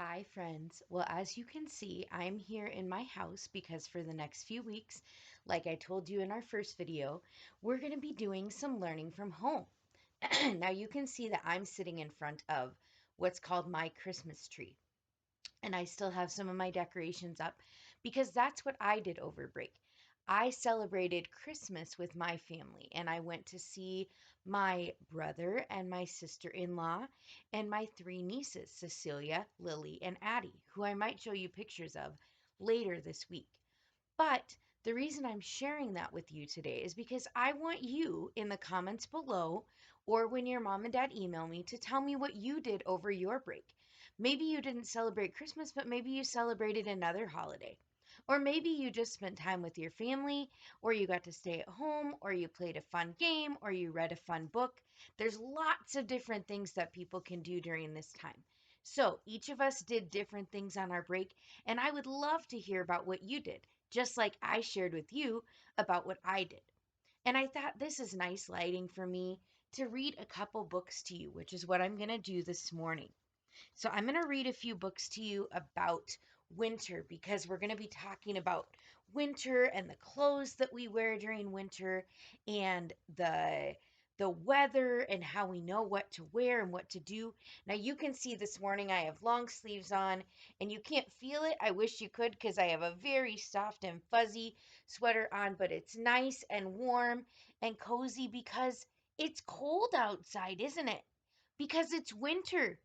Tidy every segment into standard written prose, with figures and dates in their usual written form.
Hi, friends. Well, as you can see, I'm here in my house because for the next few weeks, like I told you in our first video, we're going to be doing some learning from home. Now, you can see that I'm sitting in front of what's called my Christmas tree, and I still have some of my decorations up because that's what I did over break. I celebrated Christmas with my family and I went to see my brother and my sister in law and my three nieces, Cecilia, Lily, and Addie, who I might show you pictures of later this week. But the reason I'm sharing that with you today is because I want you in the comments below or when your mom and dad email me to tell me what you did over your break. Maybe you didn't celebrate Christmas, but maybe you celebrated another holiday. Or maybe you just spent time with your family, or you got to stay at home, or you played a fun game, or you read a fun book. There's lots of different things that people can do during this time. So each of us did different things on our break, and I would love to hear about what you did just like I shared with you about what I did. And I thought this is nice lighting for me to read a couple books to you, which is what I'm going to do this morning. So I'm going to read a few books to you about winter because we're going to be talking about winter and the clothes that we wear during winter and the weather and how we know what to wear and what to do. Now you can see this morning I have long sleeves on and you can't feel it. I wish you could because I have a very soft and fuzzy sweater on, but it's nice and warm and cozy because it's cold outside, isn't it? Because it's winter.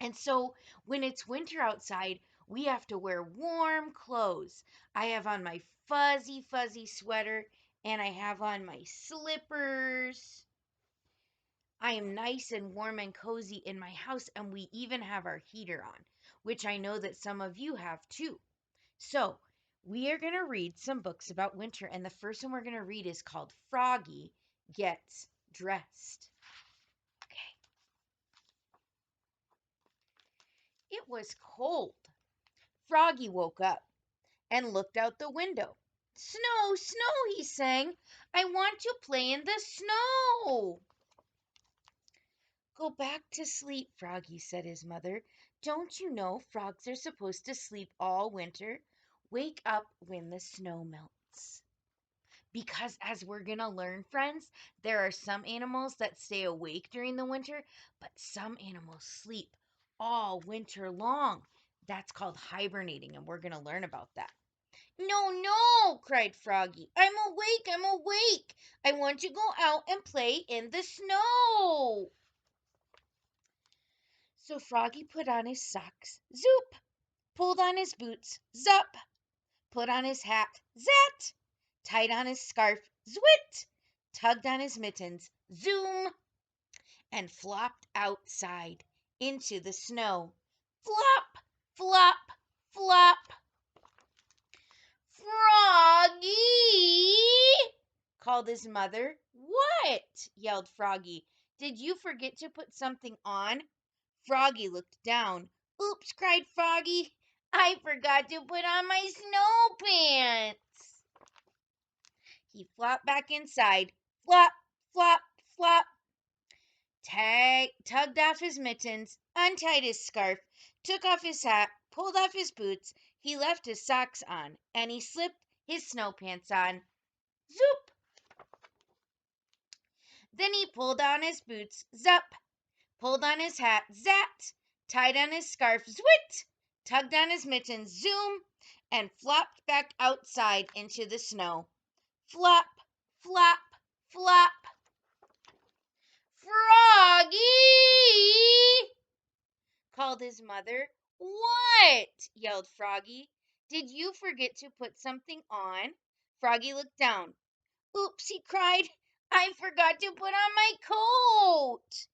And so when it's winter outside, we have to wear warm clothes. I have on my fuzzy, fuzzy sweater and I have on my slippers. I am nice and warm and cozy in my house, and we even have our heater on, which I know that some of you have too. So, we are going to read some books about winter, and the first one we're going to read is called Froggy Gets Dressed. Okay. It was cold. Froggy woke up and looked out the window. Snow, snow, he sang. I want to play in the snow. Go back to sleep, Froggy, said his mother. Don't you know frogs are supposed to sleep all winter? Wake up when the snow melts. Because, as we're going to learn, friends, there are some animals that stay awake during the winter, but some animals sleep all winter long. That's called hibernating, and we're going to learn about that. No, no, cried Froggy. I'm awake, I'm awake. I want to go out and play in the snow. So Froggy put on his socks, zoop, pulled on his boots, zup, put on his hat, zat, tied on his scarf, zwit, tugged on his mittens, zoom, and flopped outside into the snow. Flop, flop, flop. Froggy! Called his mother. What? Yelled Froggy. Did you forget to put something on? Froggy looked down. Oops, cried Froggy. I forgot to put on my snow pants. He flopped back inside. Flop, flop, flop. Tugged off his mittens, untied his scarf, took off his hat, pulled off his boots. He left his socks on, and he slipped his snow pants on. Zoop! Then he pulled on his boots. Zup! Pulled on his hat. Zat! Tied on his scarf. Zwit! Tugged on his mittens. Zoom! And flopped back outside into the snow. Flop! Flop! Flop! Froggy! Called his mother. What? Yelled Froggy. Did you forget to put something on? Froggy looked down. Oops, he cried. I forgot to put on my coat.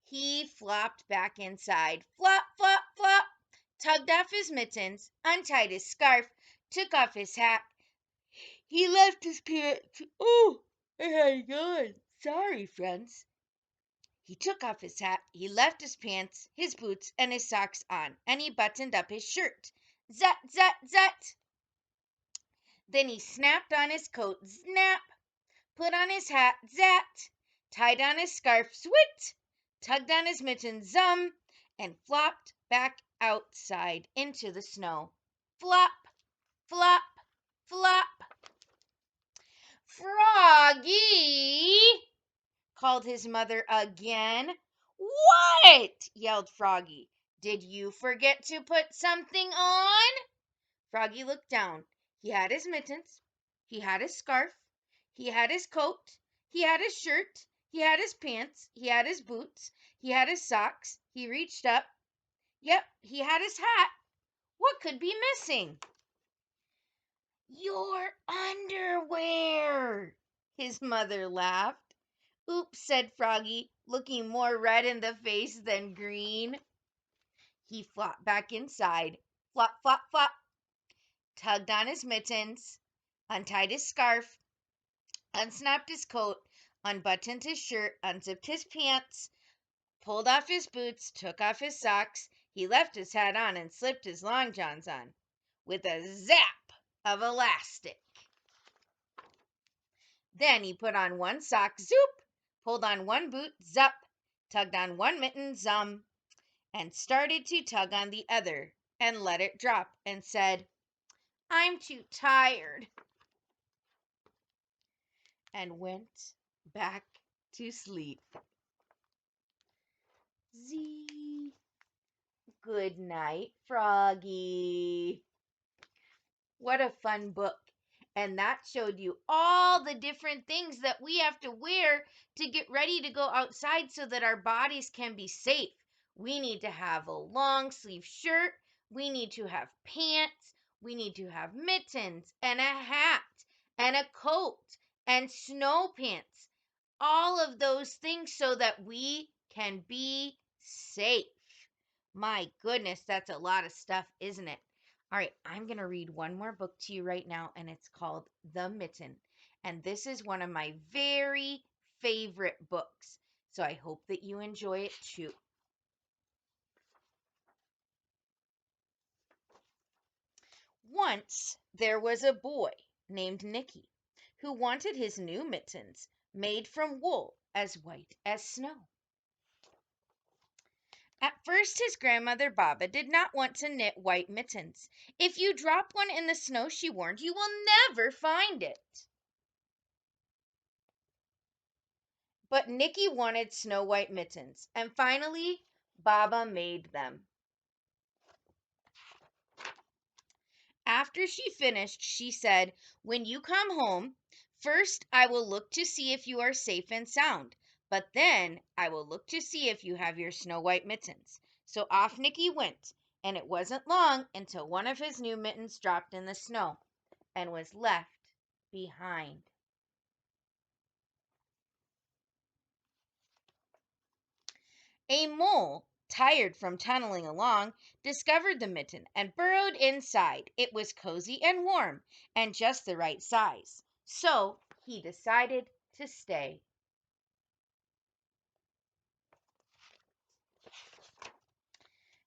He flopped back inside. Flop, flop, flop. Tugged off his mittens, untied his scarf, took off his hat. He left his pants. Oh, I had a yawn. Sorry, friends. He took off his hat, he left his pants, his boots, and his socks on, and he buttoned up his shirt. Zut, zut, zut! Then he snapped on his coat, snap, put on his hat, zat, tied on his scarf, swit, tugged on his mittens, zum, and flopped back outside into the snow. Flop, flop, flop. Froggy, called his mother again. What? Yelled Froggy. Did you forget to put something on? Froggy looked down. He had his mittens. He had his scarf. He had his coat. He had his shirt. He had his pants. He had his boots. He had his socks. He reached up. Yep, he had his hat. What could be missing? Your underwear, his mother laughed. Oops, said Froggy, looking more red in the face than green. He flopped back inside. Flop, flop, flop. Tugged on his mittens, untied his scarf, unsnapped his coat, unbuttoned his shirt, unzipped his pants, pulled off his boots, took off his socks. He left his hat on and slipped his long johns on with a zap of elastic. Then he put on one sock, zoop, pulled on one boot, zup, tugged on one mitten, zum, and started to tug on the other and let it drop and said, I'm too tired, and went back to sleep. Z. Good night, Froggy. What a fun book. And that showed you all the different things that we have to wear to get ready to go outside so that our bodies can be safe. We need to have a long sleeve shirt. We need to have pants. We need to have mittens and a hat and a coat and snow pants. All of those things so that we can be safe. My goodness, that's a lot of stuff, isn't it? All right, I'm going to read one more book to you right now, and it's called The Mitten. And this is one of my very favorite books. So I hope that you enjoy it too. Once there was a boy named Nicky who wanted his new mittens made from wool as white as snow. At first his grandmother Baba did not want to knit white mittens. If you drop one in the snow, she warned, you will never find it. But Nicky wanted snow white mittens, and finally Baba made them. After she finished, she said, when you come home, first I will look to see if you are safe and sound, but then I will look to see if you have your snow white mittens. So off Nicky went, and it wasn't long until one of his new mittens dropped in the snow and was left behind. A mole, tired from tunneling along, discovered the mitten and burrowed inside. It was cozy and warm and just the right size. So he decided to stay.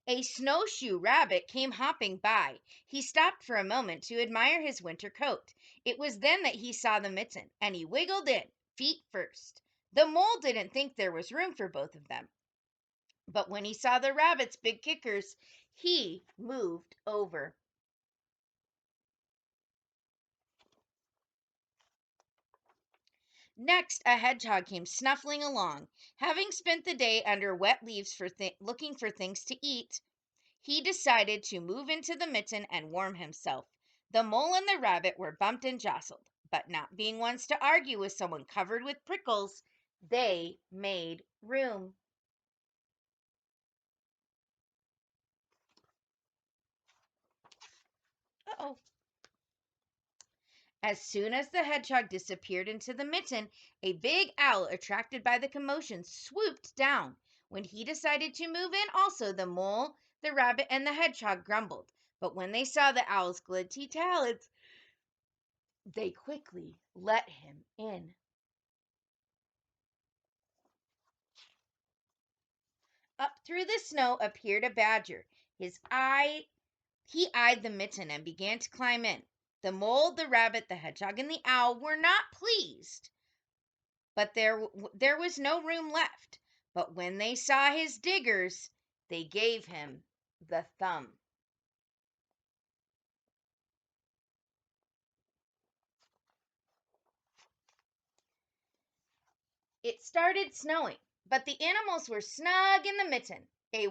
A snowshoe rabbit came hopping by. He stopped for a moment to admire his winter coat. It was then that he saw the mitten, and he wiggled in, feet first. The mole didn't think there was room for both of them. But when he saw the rabbit's big kickers, he moved over. Next, a hedgehog came snuffling along. Having spent the day under wet leaves looking for things to eat, he decided to move into the mitten and warm himself. The mole and the rabbit were bumped and jostled, but not being ones to argue with someone covered with prickles, they made room. Uh-oh. As soon as the hedgehog disappeared into the mitten, a big owl, attracted by the commotion, swooped down. When he decided to move in also, the mole, the rabbit, and the hedgehog grumbled. But when they saw the owl's glitzy talons, they quickly let him in. Up through the snow appeared a badger. He eyed the mitten and began to climb in. The mole, the rabbit, the hedgehog, and the owl were not pleased. But there was no room left. But when they saw his diggers, they gave him the thumb. It started snowing, but the animals were snug in the mitten. A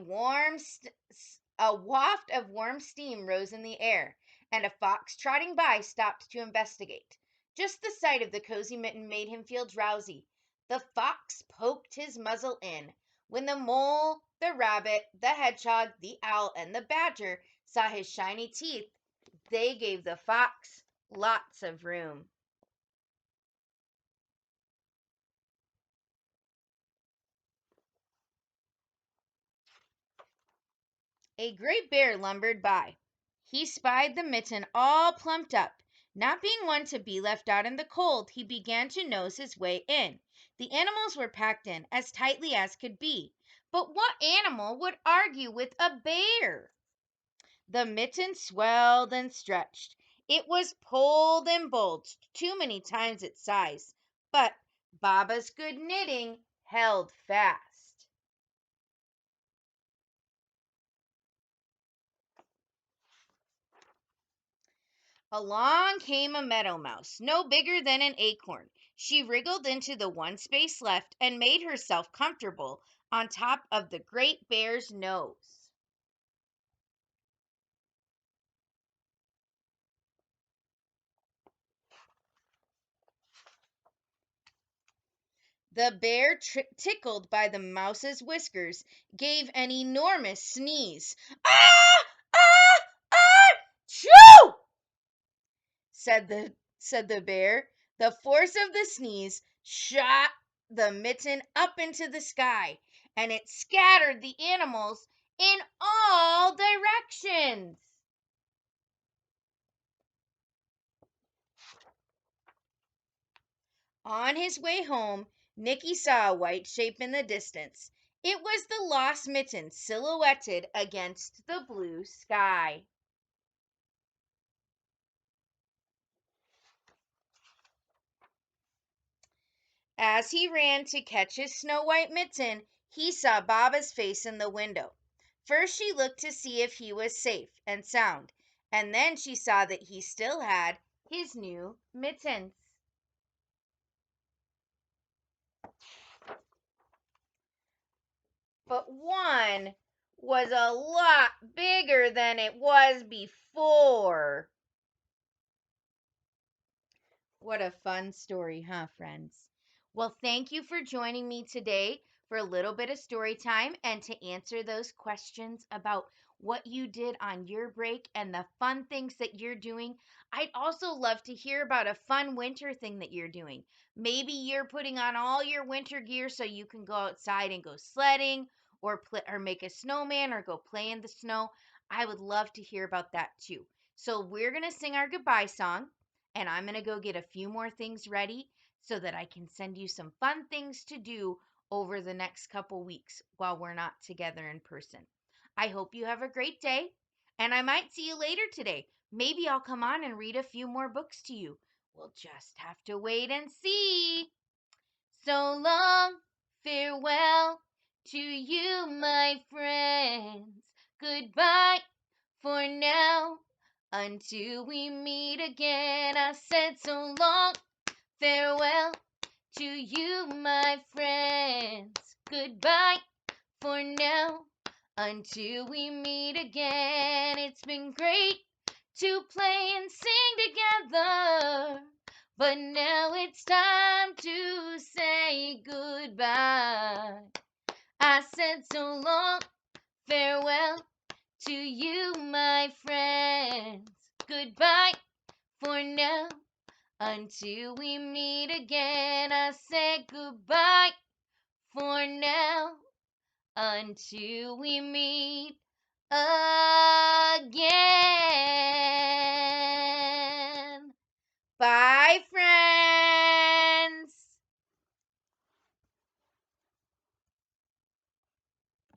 waft of warm steam rose in the air, and a fox trotting by stopped to investigate. Just the sight of the cozy mitten made him feel drowsy. The fox poked his muzzle in. When the mole, the rabbit, the hedgehog, the owl, and the badger saw his shiny teeth, they gave the fox lots of room. A great bear lumbered by. He spied the mitten all plumped up. Not being one to be left out in the cold, he began to nose his way in. The animals were packed in as tightly as could be. But what animal would argue with a bear? The mitten swelled and stretched. It was pulled and bulged too many times its size. But Baba's good knitting held fast. Along came a meadow mouse, no bigger than an acorn. She wriggled into the one space left and made herself comfortable on top of the great bear's nose. The bear, tickled by the mouse's whiskers, gave an enormous sneeze. Ah! Ah! Ah! Choo! said the bear. The force of the sneeze shot the mitten up into the sky, and it scattered the animals in all directions. On his way home, Nicky saw a white shape in the distance. It was the lost mitten silhouetted against the blue sky. As he ran to catch his snow white mitten, he saw Baba's face in the window. First, she looked to see if he was safe and sound, and then she saw that he still had his new mittens. But one was a lot bigger than it was before. What a fun story, huh, friends? Well, thank you for joining me today for a little bit of story time and to answer those questions about what you did on your break and the fun things that you're doing. I'd also love to hear about a fun winter thing that you're doing. Maybe you're putting on all your winter gear so you can go outside and go sledding or make a snowman or go play in the snow. I would love to hear about that too. So we're going to sing our goodbye song and I'm going to go get a few more things ready so that I can send you some fun things to do over the next couple weeks while we're not together in person. I hope you have a great day, and I might see you later today. Maybe I'll come on and read a few more books to you. We'll just have to wait and see. So long, farewell to you, my friends. Goodbye for now. Until we meet again, I said so long, farewell to you, my friends. Goodbye for now. Until we meet again, it's been great to play and sing together. But now it's time to say goodbye. I said so long, farewell to you, my friends. Goodbye for now. Until we meet again, I say goodbye for now. Until we meet again.